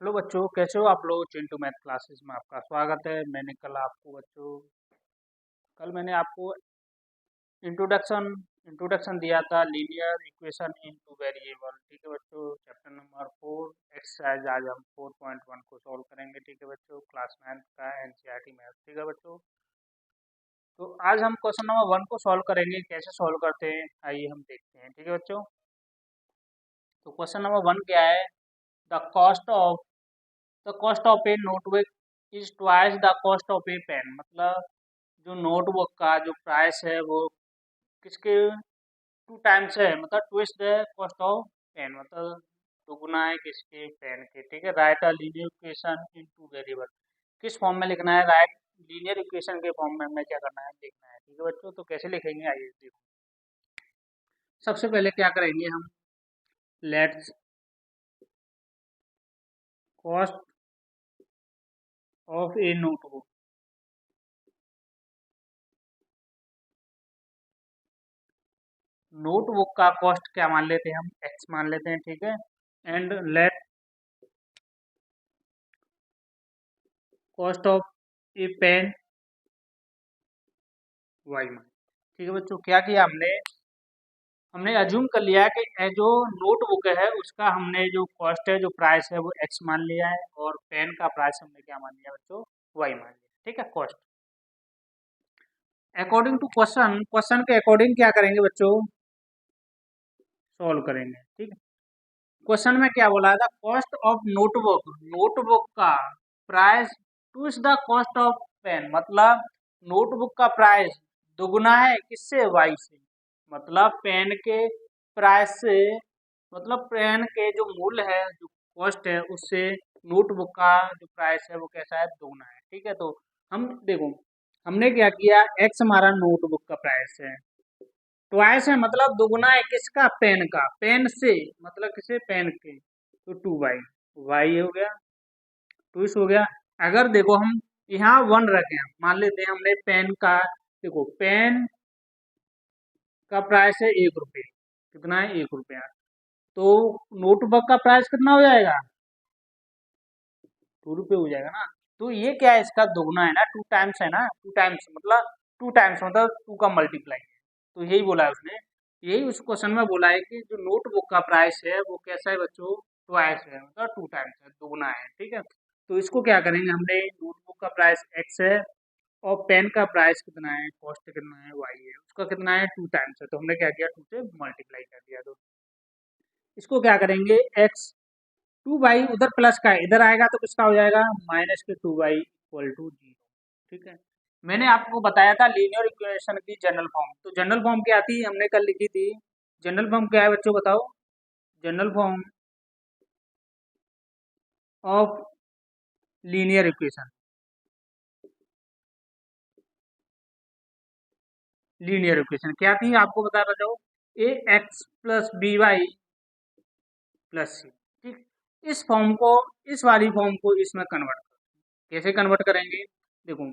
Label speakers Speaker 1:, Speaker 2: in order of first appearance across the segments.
Speaker 1: Hello बच्चों, कैसे हो आप लोग। चिंटू मैथ क्लासेस में आपका स्वागत है। कल मैंने आपको इंट्रोडक्शन इंट्रोडक्शन दिया था linear equation in two variable. ठीक है बच्चों, चैप्टर नंबर 4 एक्सरसाइज आज हम 4.1 को सॉल्व करेंगे। ठीक है बच्चों, क्लास 9 का एनसीईआरटी मैथ। ठीक है बच्चों, तो आज हम क्वेश्चन नंबर 1 को सॉल्व करेंगे। कैसे सॉल्व करते हैं आइए हम देखते हैं। ठीक है बच्चों, तो क्वेश्चन नंबर 1 क्या है। The cost of a notebook is twice the cost of a pen. मतलब जो नोटबुक का जो प्राइस है वो किसके 2 टाइम्स है, मतलब twice the cost of pen, मतलब दुगुना है किसके, पेन के। ठीक है, write a linear equation in two variable. किस फॉर्म में लिखना है, राइट लीनियर इक्वेशन के फॉर्म में हमें क्या करना है, लिखना है। ठीक है बच्चों, तो कैसे लिखेंगे आइए देखो। सबसे पहले क्या करेंगे हम, let's cost of a notebook. Notebook का कॉस्ट क्या मान लेते हैं हम, एक्स मान लेते हैं। ठीक है, and let cost of a pen Y मान। ठीक है बच्चों, क्या किया हमने हमने अज्यूम कर लिया है कि जो नोटबुक है उसका हमने जो कॉस्ट है, जो प्राइस है वो एक्स मान लिया है, और पेन का प्राइस हमने क्या मान लिया बच्चों, वाई मान लिया। ठीक है, cost according to question, question के अकॉर्डिंग क्या करेंगे बच्चों, सॉल्व करेंगे। ठीक है, क्वेश्चन में क्या बोला था, कॉस्ट ऑफ नोटबुक, नोटबुक का price two is the cost of pen. मतलब नोटबुक का प्राइस दुगुना है किससे, वाई से। मतलब पेन के प्राइस से, मतलब पेन के जो मूल्य है, जो कॉस्ट है, उससे नोटबुक का जो प्राइस है वो कैसा है, दुगुना है। ठीक है, तो हम देखो हमने क्या किया, एक्स हमारा नोटबुक का प्राइस है, ट्वाइस है मतलब दुगुना है किसका, पेन का, पेन से मतलब किसे, पेन के, तो 2 वाई, वाई हो गया, ट्विस्ट हो गया। अगर देखो हम यहाँ 1 रखें, मान लेते हैं हमने पेन का, देखो पेन का प्राइस है 1 रुपये, कितना है, 1 रुपया, तो नोटबुक का प्राइस कितना हो जाएगा, 2 रुपये हो जाएगा ना। तो ये क्या है, इसका दोगुना है ना, 2 टाइम्स है ना, 2 टाइम्स मतलब 2 टाइम्स मतलब 2 का मल्टीप्लाई है। तो यही बोला है उसने, यही उस क्वेश्चन में बोला है कि जो नोटबुक का प्राइस है वो कैसा है बच्चों, ट्वाइस है, मतलब 2 टाइम्स है, दोगुना है। ठीक है, तो इसको क्या करेंगे, हमने नोटबुक का प्राइस एक्स है और पेन का प्राइस कितना है, कॉस्ट कितना है, वाई है, उसका कितना है, 2 टाइम्स है, तो हमने क्या किया, 2 से मल्टीप्लाई कर दिया। तो इसको क्या करेंगे, एक्स 2 बाई उधर प्लस का है, इधर आएगा तो किसका हो जाएगा, माइनस के 2 बाई इक्वल टू 0। ठीक है, मैंने आपको बताया था लीनियर इक्वेशन की जनरल फॉर्म, तो जनरल फॉर्म क्या थी, हमने कल लिखी थी। जनरल फॉर्म क्या है बच्चों, बताओ। General form of linear equation, linear equation क्या थी आपको बता रहा हूँ, A X plus B Y plus C. ठीक, इस फॉर्म को, इस वाली फॉर्म को इसमें कन्वर्ट, कैसे कन्वर्ट करेंगे, देखो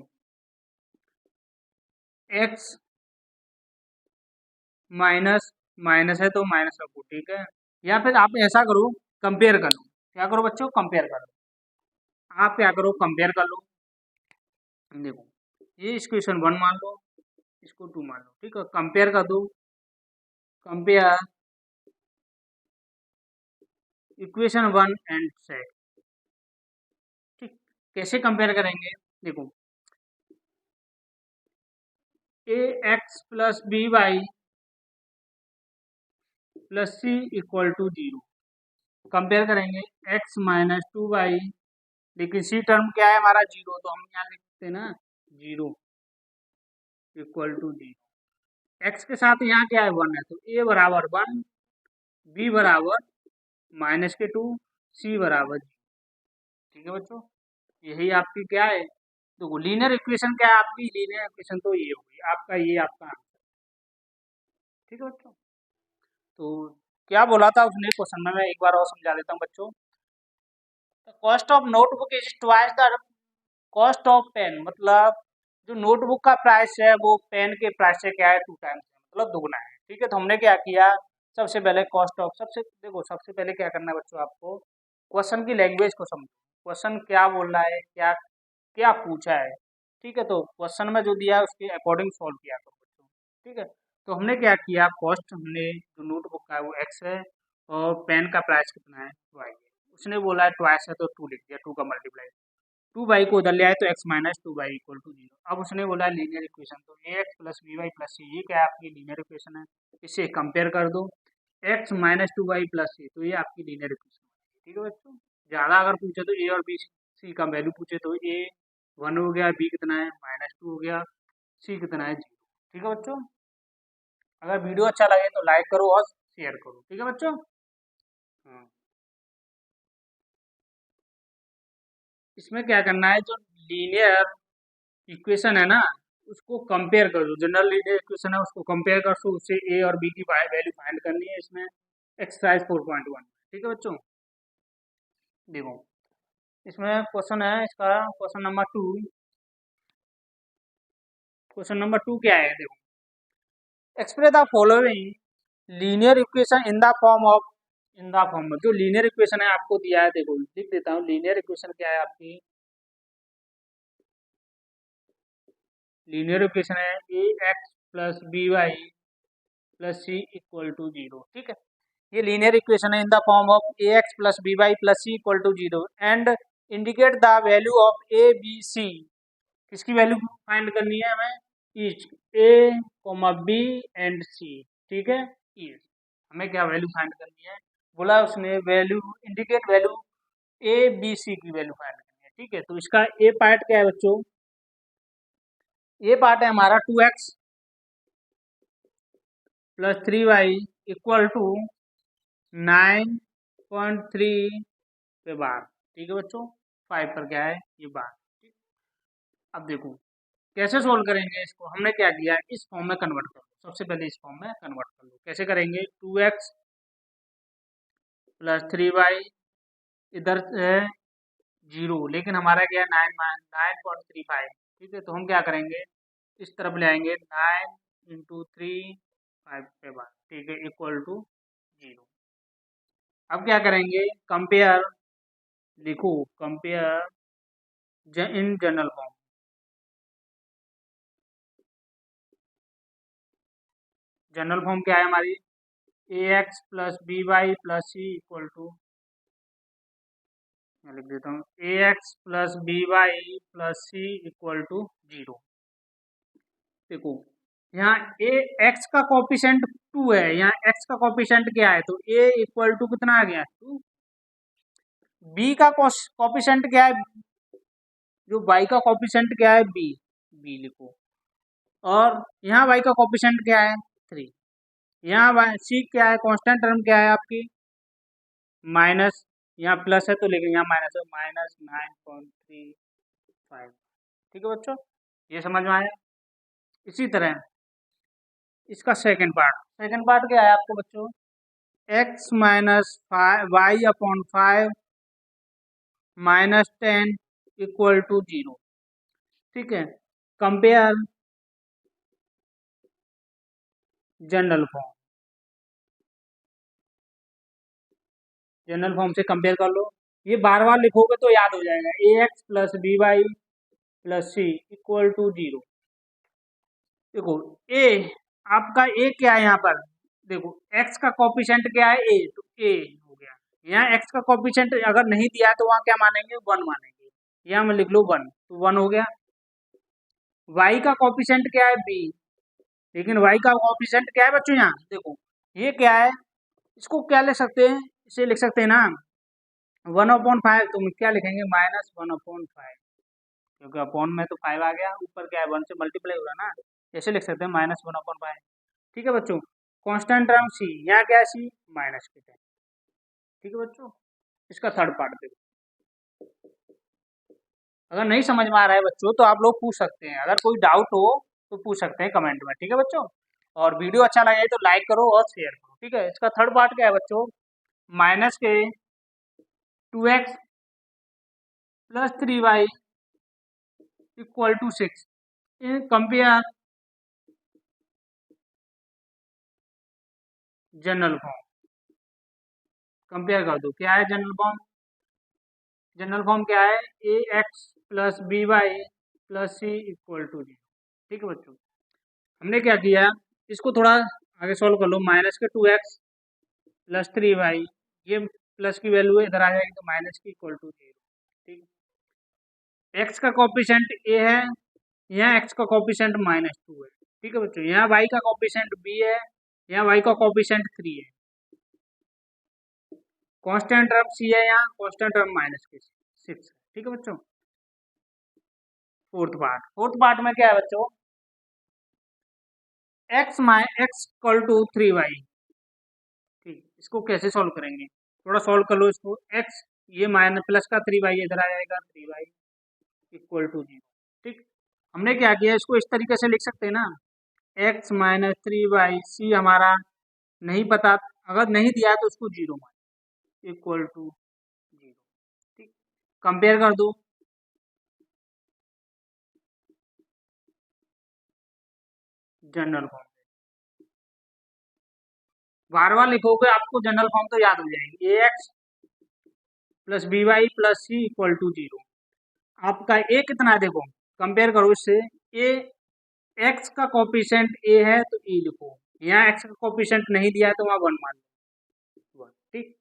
Speaker 1: एक्स माइनस, माइनस है तो माइनस रखो। ठीक है, या फिर आप ऐसा करो, कंपेयर कर लो। क्या करो बच्चों, कंपेयर कर लो। आप क्या करो, कंपेयर कर लो। देखो ये इक्वेशन 1 मान लो, इसको 2 मान लो। ठीक है, कंपेयर कर दो, कंपेयर इक्वेशन 1 एंड सेट। ठीक, कैसे कंपेयर करेंगे, देखो A X plus B Y plus C equal to 0, compare करेंगे एक्स माइनस 2 वाई, लेकिन सी टर्म क्या है हमारा, 0, तो हम यहाँ लिखते हैं ना 0 इक्वल टू 0। एक्स के साथ यहाँ क्या है, 1 है, तो ए बराबर 1, बी बराबर माइनस के 2, सी बराबर 0। ठीक है बच्चों, यही आपकी क्या है, तो लीनियर इक्वेशन क्या है आपकी, लीनियर इक्वेशन तो ये होगी आपका, ये आपका आंसर। ठीक है बच्चों, तो क्या बोला था उसने क्वेश्चन में, मैं एक बार और समझा देता हूँ बच्चों। Cost of notebook is twice the cost of pen. मतलब जो नोटबुक का प्राइस है वो पेन के प्राइस से क्या है, 2 टाइम्स है, मतलब दुगना है। ठीक है, तो हमने क्या किया, सबसे पहले कॉस्ट ऑफ, सबसे देखो सबसे पहले क्या करना है बच्चों आपको, क्वेश्चन की लैंग्वेज को समझो, क्वेश्चन क्या बोल रहा है, क्या क्या पूछा है। ठीक है, तो क्वेश्चन में जो दिया है उसके अकॉर्डिंग सॉल्व किया करो बच्चों। ठीक है, तो हमने क्या किया, कॉस्ट हमने जो नोटबुक का है वो एक्स है और पेन का प्राइस कितना है वाई है। उसने बोला है ट्वाइस है तो टू लिख दिया, टू का मल्टीप्लाई, टू बाई को उधर ले आए तो X minus two Y equal to zero. अब उसने बोला है लीनियर इक्वेशन, तो A X plus B Y plus C, ये क्या है आपकी लीनियर इक्वेशन है। इसे कंपेयर कर दो, X minus two Y plus C, तो ये आपकी लीनियर इक्वेशन है। ठीक है बच्चों, ज़्यादा अगर पूछे तो ए और बी सी का वैल्यू पूछे तो ए वन हो गया, बी कितना है माइनस टू हो गया, सी कितना है जीरो। ठीक है बच्चों, अगर वीडियो अच्छा लगे तो लाइक करो और शेयर करो। ठीक है बच्चों। हाँ, इसमें क्या करना है, जो लीनियर इक्वेशन है ना उसको कंपेयर कर दो, जनरल लीनियर इक्वेशन है उसको कंपेयर कर दो, उससे ए और बी की वैल्यू फाइंड करनी है। इसमें एक्सरसाइज 4.1। ठीक है बच्चों, देखो इसमें क्वेश्चन है, इसका क्वेश्चन नंबर 2 क्या है, देखो express the following linear equation in the form of, in the form में जो लीनियर इक्वेशन है आपको दिया है, देखो लिख देता हूँ, लीनियर इक्वेशन क्या है आपकी, लीनियर इक्वेशन है A X plus B Y plus C equal to zero. ठीक है, ये लीनियर इक्वेशन है in the form of A X plus B Y plus C equal to zero and indicate the value of A B C. किसकी value find करनी है हमें, each A comma B and C. ठीक है, each हमें क्या value find करनी है, बोला उसने value indicate value A B C की वैल्यू फाइंड करनी है। ठीक है, तो इसका ए पार्ट क्या है बच्चों, ए पार्ट है हमारा 2x plus 3y equal to 9.3 पे बार। ठीक है बच्चों, 5 पर क्या है ये बार। ठीक, अब देखो कैसे सोल्व करेंगे इसको, हमने क्या किया इस फॉर्म में कन्वर्ट कर लो, सबसे पहले इस फॉर्म में कन्वर्ट कर लो। कैसे करेंगे, 2x प्लस 3y, इधर है जीरो लेकिन हमारा क्या है 9.35। ठीक है, तो हम क्या करेंगे इस तरफ ले आएंगे 9 × 3 5 पे बार। ठीक है, इक्वल टू जीरो। अब क्या करेंगे, कंपेयर, लिखो compare in general form, general form क्या है हमारी, A X plus B Y plus C equal to, मैं लिख देता हूँ A X plus B Y plus C equal to zero. देखो यहाँ ए एक्स का कॉपिशेंट 2 है, यहाँ एक्स का कॉपिशेंट क्या है, तो ए इक्वल टू कितना आ गया 2, बी का कॉपिशेंट क्या है, जो वाई का कॉपिशेंट क्या है बी, बी लिखो, और यहाँ वाई का कॉपिशेंट क्या है 3, यहाँ सी क्या है, कांस्टेंट टर्म क्या है आपकी माइनस, यहाँ प्लस है तो लेकिन यहाँ माइनस है, -9.35। ठीक है बच्चों, ये समझ में आया। इसी तरह इसका सेकंड पार्ट क्या है आपको बच्चों, X minus Y upon 5 -10 equal to zero. ठीक है, compare general form, general form से कंपेयर कर लो, ये बार बार लिखोगे तो याद हो जाएगा, A X plus B Y plus C equal to zero. देखो ए, आपका ए क्या है यहाँ पर, देखो एक्स का कॉपिशेंट क्या है ए, तो ए हो गया, यहाँ एक्स का कॉपिशेंट अगर नहीं दिया है तो वहाँ क्या मानेंगे 1 मानेंगे, यहाँ में लिख लो 1, तो 1 हो गया। वाई का कॉपिशेंट क्या है बी, लेकिन वाई का कॉपिशेंट क्या है बच्चों, यहाँ देखो ये क्या है, इसको क्या लिख सकते हैं, इसे लिख सकते हैं ना 1/5, तो क्या लिखेंगे -1/5, क्योंकि अपॉन में तो 5 आ गया, ऊपर क्या है 1 से मल्टीप्लाई हो रहा है ना, ऐसे लिख सकते हैं -1/5। ठीक है बच्चों, कांस्टेंट टर्म सी, यहाँ क्या है सी माइनस के है। ठीक है बच्चों, इसका थर्ड पार्ट देखो, अगर नहीं समझ में आ रहा है बच्चों तो आप लोग पूछ सकते हैं, अगर कोई डाउट हो तो पूछ सकते हैं कमेंट में। ठीक है बच्चों, और वीडियो अच्छा लगे तो लाइक करो और शेयर करो। ठीक है, इसका थर्ड पार्ट क्या है बच्चों, माइनस के 2x plus 3y equal to 6, compare general form, compare कर दो क्या है जनरल फॉर्म, जनरल फॉर्म क्या है, A X plus B Y plus C equal to 0। ठीक है बच्चों, हमने क्या किया, इसको थोड़ा आगे सॉल्व कर लो। माइनस के 2x प्लस 3y, ये प्लस की वैल्यू इधर आ जाएगी तो माइनस की इक्वल टू 0। ठीक, एक्स का कॉपिशेंट ए है, यहाँ एक्स का कॉपिशेंट -2 है। ठीक है बच्चों, यहाँ वाई का कॉपिशेंट बी है, यहाँ वाई का कॉपिशेंट 3 है। कांस्टेंट टर्म सी है, यहाँ कांस्टेंट टर्म -6। ठीक है बच्चों, फोर्थ पार्ट में क्या है बच्चों, एक्स इक्वल टू 3y। ठीक, इसको कैसे सॉल्व करेंगे, थोड़ा सॉल्व कर लो इसको। एक्स, ये माइनस प्लस का 3y इधर आ जाएगा, 3y इक्वल टू 0। ठीक, हमने क्या किया, इसको इस तरीके से लिख सकते हैं ना, एक्स माइनस 3y, सी हमारा नहीं पता, अगर नहीं दिया है तो उसको 0 मान, इक्वल टू 0। ठीक, कंपेयर कर दो, जनरल फॉर्म बार बार लिखोगे आपको जनरल फॉर्म तो याद हो जाएगी। A X plus B Y plus C equal to 0। आपका ए कितना है देखो, कंपेयर करो इससे। ए, एक्स का कोफिशिएंट ए है तो ई लिखो, यहाँ एक्स का कोफिशिएंट नहीं दिया है तो वहाँ 1 मान लो। ठीक,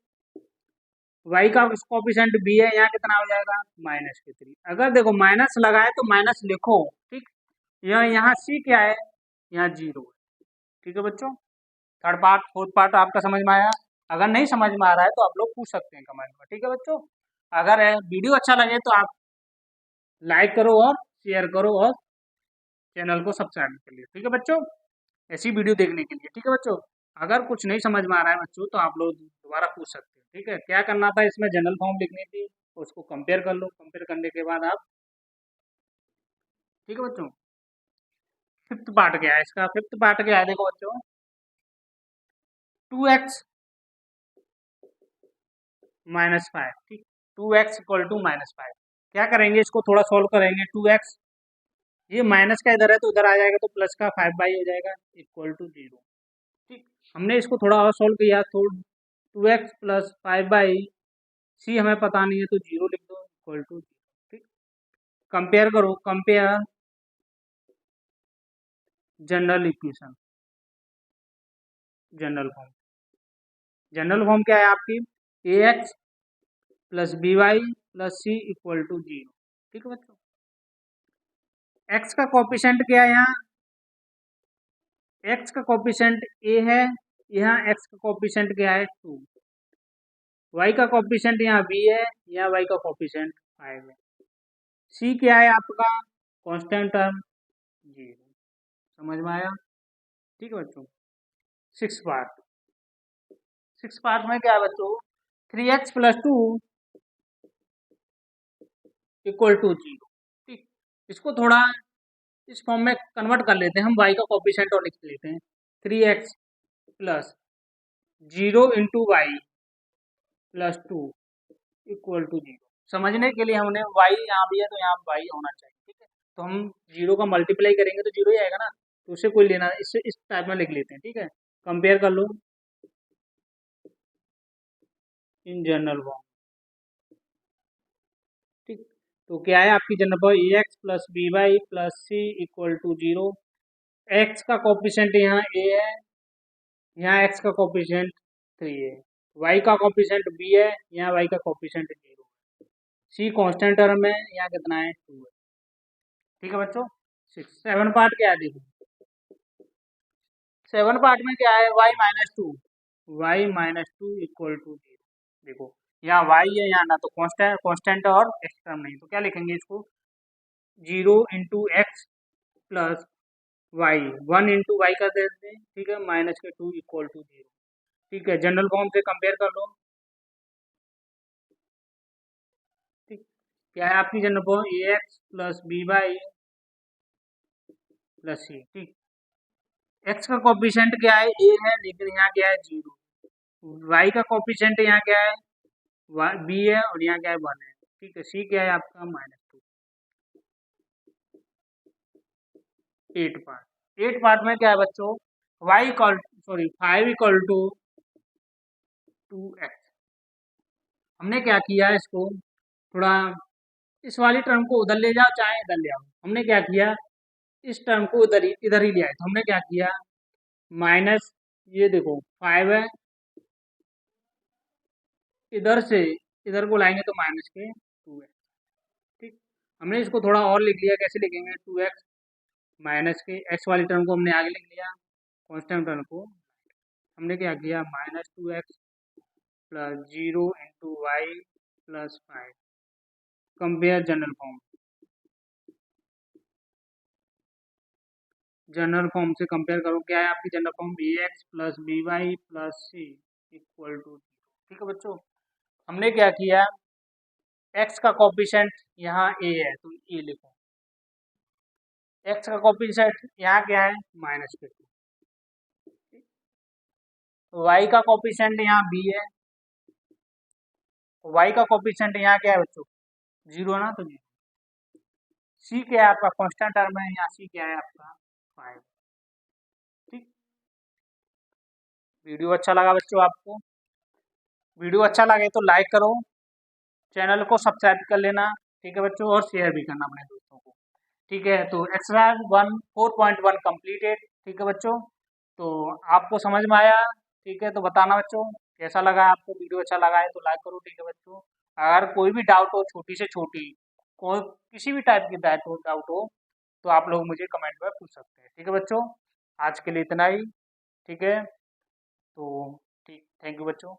Speaker 1: वाई का कोफिशिएंट बी है, यहाँ कितना हो जाएगा -3। अगर देखो माइनस लगा है तो माइनस लिखो। ठीक, यहाँ सी क्या है, यहाँ 0 है। ठीक है बच्चों, थर्ड पार्ट फोर्थ पार्ट आपका समझ में आया। अगर नहीं समझ में आ रहा है तो आप लोग पूछ सकते हैं कमेंट में। ठीक है बच्चों, अगर वीडियो अच्छा लगे तो आप लाइक करो और शेयर करो और चैनल को सब्सक्राइब कर लिए। ठीक है बच्चों, ऐसी वीडियो देखने के लिए। ठीक है बच्चों, अगर कुछ नहीं समझ में आ रहा है बच्चों तो आप लोग दोबारा पूछ सकते हैं। ठीक है, क्या करना था, इसमें जनरल फॉर्म लिखनी थी, उसको कंपेयर कर लो, कंपेयर करने के बाद आप, ठीक है बच्चों। फिफ्थ पार्ट क्या है इसका, फिफ्थ पार्ट क्या है देखो बच्चों, 2x -5। ठीक, 2x इक्वल टू -5। क्या करेंगे, इसको थोड़ा सॉल्व करेंगे। 2x, ये माइनस का इधर है तो उधर आ जाएगा तो प्लस का 5y हो जाएगा, इक्वल टू 0। ठीक, हमने इसको थोड़ा और सॉल्व किया तो 2x प्लस 5y, सी हमें पता नहीं है तो 0 लिख दो, इक्वल टू 0। ठीक, कंपेयर करो, compare general equation, general form. General form क्या है आपकी, A X plus B Y plus C equal to 0। ठीक है बच्चों, एक्स का कोफिशिएंट क्या है, यहाँ एक्स का कोफिशिएंट ए है, यहाँ एक्स का कोफिशिएंट क्या है 2। वाई का कोफिशिएंट यहाँ बी है, यहाँ वाई का कोफिशिएंट 5 है। सी क्या है आपका, कांस्टेंट टर्म 0। समझ में आया। ठीक है बच्चों, सिक्स पार्ट, सिक्स पार्ट में क्या है बच्चों, 3x प्लस 2 इक्वल टू 0। ठीक, इसको थोड़ा इस फॉर्म में कन्वर्ट कर लेते हैं हम, y का कोफिशिएंट और लिख लेते हैं 3x plus 0 into Y plus 2 equal to 0। समझने के लिए हमने y यहाँ भी है तो यहाँ y होना चाहिए। ठीक है, तो हम 0 का मल्टीप्लाई करेंगे तो 0 ही आएगा ना, तो उससे कोई लेना, इससे इस टाइप में लिख लेते हैं। ठीक है, कंपेयर कर लो इन जनरल फॉर्म। ठीक, तो क्या है आपकी general form, A X plus B Y plus C equal to 0। X का कोफिशिएंट यहाँ ए है, यहाँ एक्स का कोफिशिएंट 3 है, वाई का कोफिशिएंट बी है, यहाँ वाई का कोफिशिएंट 0 है, सी कांस्टेंट टर्म है, यहाँ कितना है 2 है। ठीक है बच्चों, 7 पार्ट क्या है देखो, 7 पार्ट में क्या है, y-2 इक्वल टू 0। देखो यहाँ y है, यहाँ ना तो कांस्टेंट, कांस्टेंट और एक्स टर्म नहीं, तो क्या लिखेंगे इसको, 0 into X plus Y, 1 into Y कर देते हैं। ठीक है, -2 इक्वल टू 0। ठीक है, जनरल फॉर्म से कंपेयर कर लो। ठीक, क्या है आपकी general form, A X plus B Y plus C. ठीक, एक्स का कोफिशिएंट क्या है, ए है, लेकिन यहाँ क्या है 0। वाई का कोफिशिएंट यहाँ क्या है, बी है, और यहाँ क्या है 1 है। ठीक है, सी क्या है आपका -2। 8 पार्ट में क्या है बच्चों, y equal, sorry 5 equal to 2x। हमने क्या किया इसको, थोड़ा इस वाली टर्म को उधर ले जाओ चाहे इधर ले आओ। हमने क्या किया, इस टर्म को इधर ही ले आए, तो हमने क्या किया, माइनस, ये देखो 5 है, इधर से इधर को लाएंगे तो माइनस के 2 है। ठीक, हमने इसको थोड़ा और लिख लिया, कैसे लिखेंगे, 2x माइनस के एक्स वाली टर्म को हमने आगे लिख लिया, कांस्टेंट टर्म को हमने क्या किया, -2x plus 0 × y plus 5, compare general form, general form से कंपेयर करो, क्या है आपकी general form, bx plus by plus c equal to 0। ठीक है बच्चों, हमने क्या किया, x का कोफिशिएंट यहाँ a है तो a लिखो, x का कोफिशिएंट यहाँ क्या है, -2, y का कोफिशिएंट यहाँ b है, y का कोफिशिएंट यहाँ क्या है बच्चों, 0 ना, तो 0। c क्या है आपका, कांस्टेंट टर्म है, यहाँ c क्या है आपका 5। ठीक, वीडियो अच्छा लगा बच्चों आपको, वीडियो अच्छा लगे तो लाइक करो, चैनल को सब्सक्राइब कर लेना। ठीक है बच्चों, और शेयर भी करना अपने दोस्तों को। ठीक है, तो एक्सरसाइज 4.1 कंप्लीटेड। ठीक है बच्चों, तो आपको समझ में आया, ठीक है, तो बताना बच्चों कैसा लगा आपको, वीडियो अच्छा लगा है तो लाइक करो। ठीक है बच्चों, अगर कोई भी डाउट हो, छोटी से छोटी, कोई किसी भी टाइप की डाउट हो तो आप लोग मुझे कमेंट में पूछ सकते हैं। ठीक है बच्चों, आज के लिए इतना ही। ठीक है, तो ठीक, थैंक यू बच्चों।